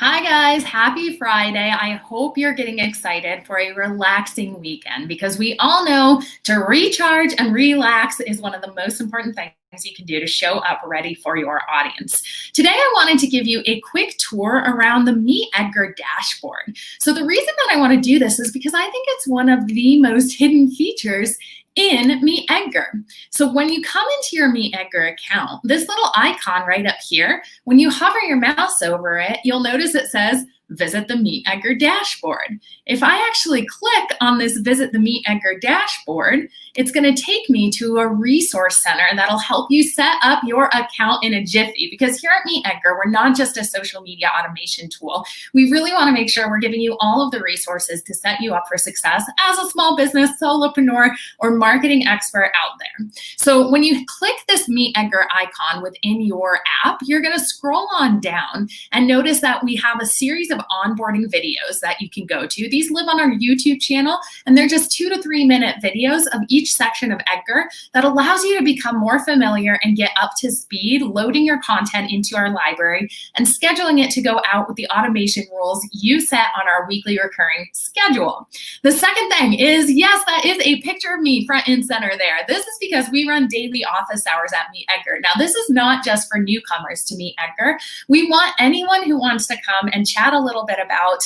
Hi guys, happy Friday. I hope you're getting excited for a relaxing weekend because we all know to recharge and relax is one of the most important things you can do to show up ready for your audience. Today, I wanted to give you a quick tour around the MeetEdgar dashboard. So the reason that I want to do this is because I think it's one of the most hidden features in MeetEdgar. So when you come into your MeetEdgar account, this little icon right up here, when you hover your mouse over it, you'll notice it says, visit the MeetEdgar dashboard. If I actually click on this visit the MeetEdgar dashboard, it's going to take me to a resource center that'll help you set up your account in a jiffy. Because here at MeetEdgar, we're not just a social media automation tool. We really want to make sure we're giving you all of the resources to set you up for success as a small business, solopreneur, or marketing expert out there. So when you click this MeetEdgar icon within your app, you're going to scroll on down and notice that we have a series of onboarding videos that you can go to. These live on our YouTube channel, and they're just 2 to 3 minute videos of each section of Edgar that allows you to become more familiar and get up to speed, loading your content into our library and scheduling it to go out with the automation rules you set on our weekly recurring schedule. The second thing is, yes, that is a picture of me front and center there. This is because we run daily office hours at MeetEdgar. Now, this is not just for newcomers to MeetEdgar. We want anyone who wants to come and chat a little bit about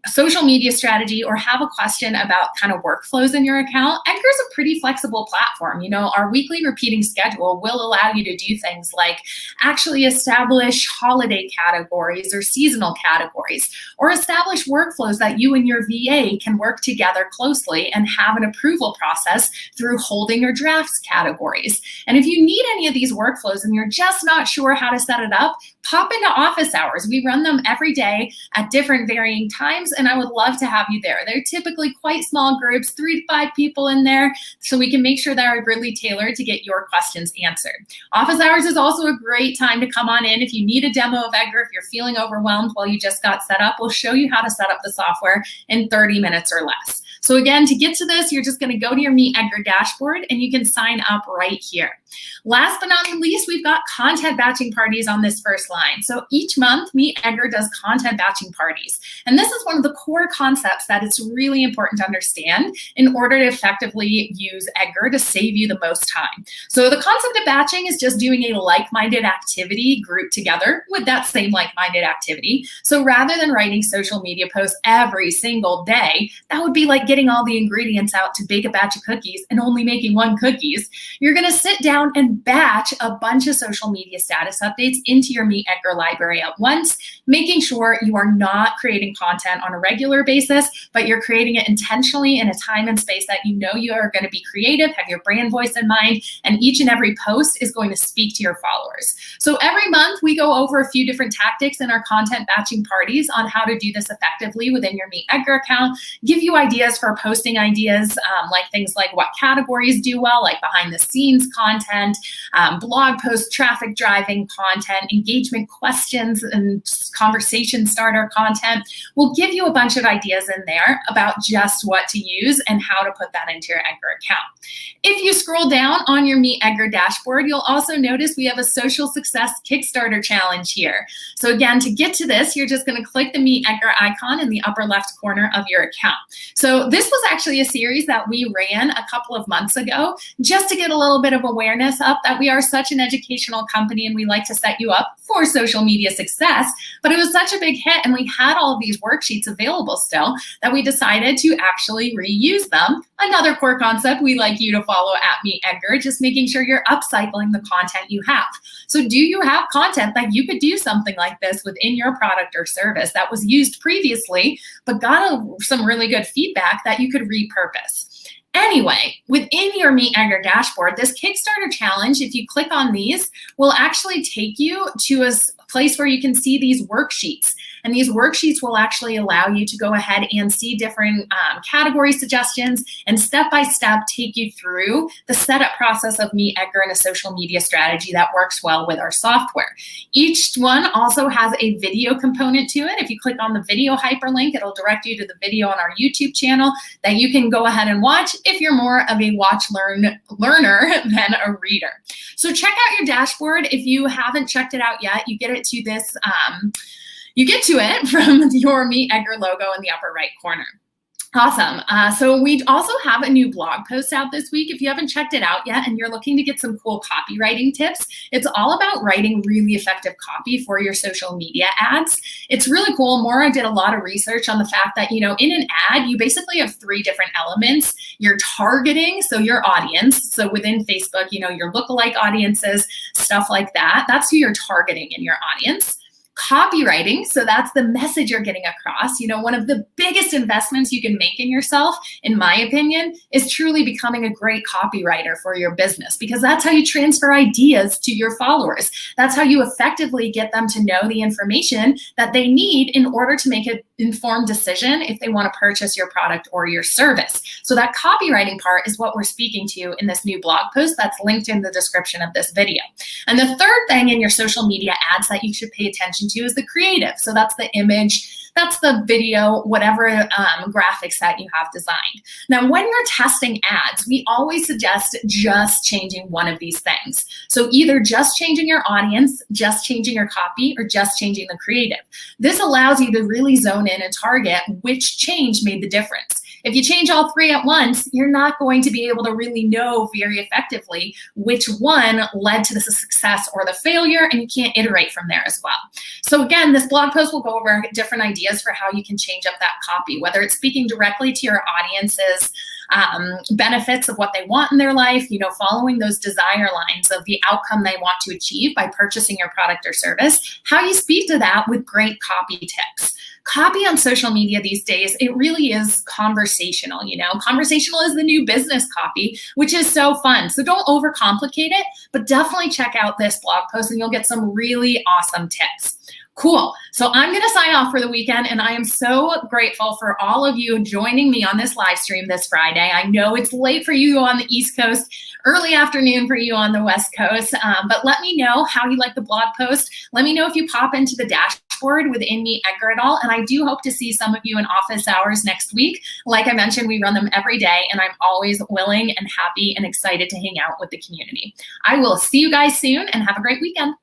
social media strategy or have a question about kind of workflows in your account. Edgar's a pretty flexible platform. You know, our weekly repeating schedule will allow you to do things like actually establish holiday categories or seasonal categories, or establish workflows that you and your VA can work together closely and have an approval process through holding or drafts categories. And if you need any of these workflows and you're just not sure how to set it up, pop into office hours. We run them every day at different varying times, and I would love to have you there. They're typically quite small groups, 3 to 5 people in there, so we can make sure that are really tailored to get your questions answered. Office hours is also a great time to come on in. If you need a demo of Edgar, if you're feeling overwhelmed while you just got set up, we'll show you how to set up the software in 30 minutes or less. So again, to get to this, you're just going to go to your MeetEdgar dashboard and you can sign up right here. Last but not least, we've got content batching parties on this first line. So each month, MeetEdgar does content batching parties. And this is one of the core concepts that it's really important to understand in order to effectively use Edgar to save you the most time. So the concept of batching is just doing a like-minded activity grouped together with that same like-minded activity. So rather than writing social media posts every single day, that would be like getting all the ingredients out to bake a batch of cookies and only making 1 cookies. You're going to sit down and batch a bunch of social media status updates into your MeetEdgar library at once, making sure you are not creating content on a regular basis, but you're creating it intentionally in a time and space that you know you are going to be creative, have your brand voice in mind, and each and every post is going to speak to your followers. So every month we go over a few different tactics in our content batching parties on how to do this effectively within your MeetEdgar account, give you ideas for posting ideas, like things like what categories do well, like behind the scenes content, blog post traffic driving content, engagement questions and conversation starter content. We'll give you a bunch of ideas in there about just what to use and how to put that into your Edgar account. If you scroll down on your MeetEdgar dashboard, you'll also notice we have a social success Kickstarter challenge here. So again, to get to this, you're just going to click the MeetEdgar icon in the upper left corner of your account. So this was actually a series that we ran a couple of months ago just to get a little bit of awareness up that we are such an educational company and we like to set you up for social media success. But it was such a big hit and we had all of these worksheets available still that we decided to actually reuse them. Another core concept we like you to follow at MeetEdgar, just making sure you're upcycling the content you have. So do you have content that you could do something like this within your product or service that was used previously, but got some really good feedback that you could repurpose? Anyway, within your MeetEdgar dashboard, this Kickstarter challenge, if you click on these, will actually take you to a place where you can see these worksheets. And these worksheets will actually allow you to go ahead and see different category suggestions and step-by-step take you through the setup process of MeetEdgar and a social media strategy that works well with our software. Each one also has a video component to it. If you click on the video hyperlink, it'll direct you to the video on our YouTube channel that you can go ahead and watch if you're more of a learner than a reader. So check out your dashboard. If you haven't checked it out yet, you get it to this you get to it from your Meet Edgar logo in the upper right corner. Awesome. So we also have a new blog post out this week. If you haven't checked it out yet and you're looking to get some cool copywriting tips, it's all about writing really effective copy for your social media ads. It's really cool. Maura did a lot of research on the fact that, in an ad, you basically have 3 different elements. You're targeting, so your audience. So within Facebook, your lookalike audiences, stuff like that. That's who you're targeting in your audience. Copywriting, so that's the message you're getting across. One of the biggest investments you can make in yourself, in my opinion, is truly becoming a great copywriter for your business, because that's how you transfer ideas to your followers. That's how you effectively get them to know the information that they need in order to make an informed decision if they want to purchase your product or your service. So that copywriting part is what we're speaking to in this new blog post that's linked in the description of this video. And the third thing in your social media ads that you should pay attention to is the creative. So that's the image, that's the video, whatever graphics that you have designed. Now, when you're testing ads, we always suggest just changing one of these things. So either just changing your audience, just changing your copy, or just changing the creative. This allows you to really zone in and target which change made the difference. If you change all 3 at once, you're not going to be able to really know very effectively which one led to the success or the failure, and you can't iterate from there as well. So again, this blog post will go over different ideas for how you can change up that copy, whether it's speaking directly to your audience's benefits of what they want in their life, following those desire lines of the outcome they want to achieve by purchasing your product or service, how you speak to that with great copy tips. Copy on social media these days, it really is conversational, Conversational is the new business copy, which is so fun. So don't overcomplicate it, but definitely check out this blog post and you'll get some really awesome tips. Cool. So I'm going to sign off for the weekend, and I am so grateful for all of you joining me on this live stream this Friday. I know it's late for you on the East Coast, early afternoon for you on the West Coast, but let me know how you like the blog post. Let me know if you pop into the dashboard within Meet Edgar at all, and I do hope to see some of you in office hours next week. Like I mentioned, we run them every day, and I'm always willing and happy and excited to hang out with the community. I will see you guys soon, and have a great weekend.